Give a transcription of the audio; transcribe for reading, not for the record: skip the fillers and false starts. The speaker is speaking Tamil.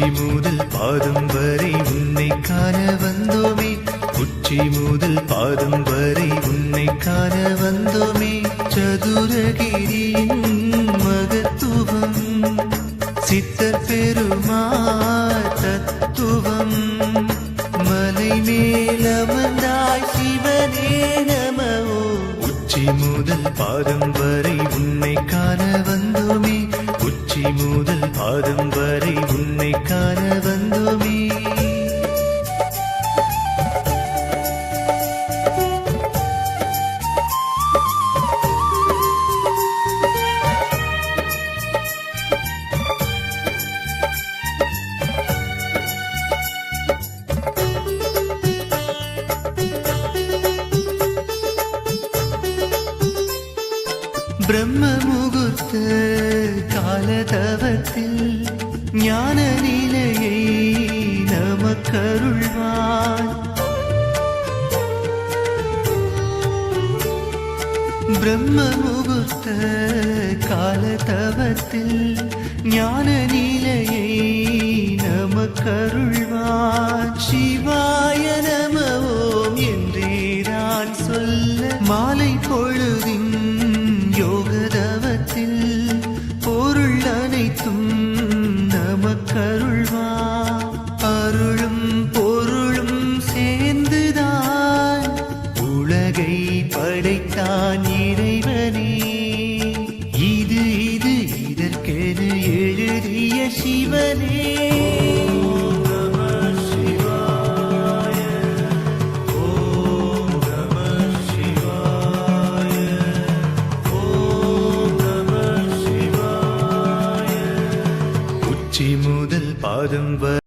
உச்சி முதல் பாதம் வரை உன்னை காண வந்தோமே, உச்சி முதல் பாதம் வரை உன்னை காண வந்தோமே. சதுரகிரியின் மகத்துவம், சித்தர் பெருமாள் தத்துவம், மலை மேலமர்ந்தாய் சிவனே நமோ. உச்சி முதல் பாதம் வரை உன்னை காண வந்தோமே, உச்சி முதல் பாதம் வரை உன்னை காண வந்தோமே. பிரம்ம முகூர்த்த காலதவத்தில் ஞான நிலையை நமக்கருள்வான். பிரம்ம முகூர்த்த காலதவத்தில் ஞான நிலையை நமக்கருள்வான். சிவாய நம ஓம் என்றேதான் சொல்ல மாலை பொழுதின் யோகதவத்தில் பொருள் அனைத்தும் நமக்கருள்வான். அருளும் பொருளும் சேர்ந்துதான் உலகை படைத்தான் இறைவனே. இது இது இதற்கென எழுதிய சிவனே. உச்சி முதல் பாதம்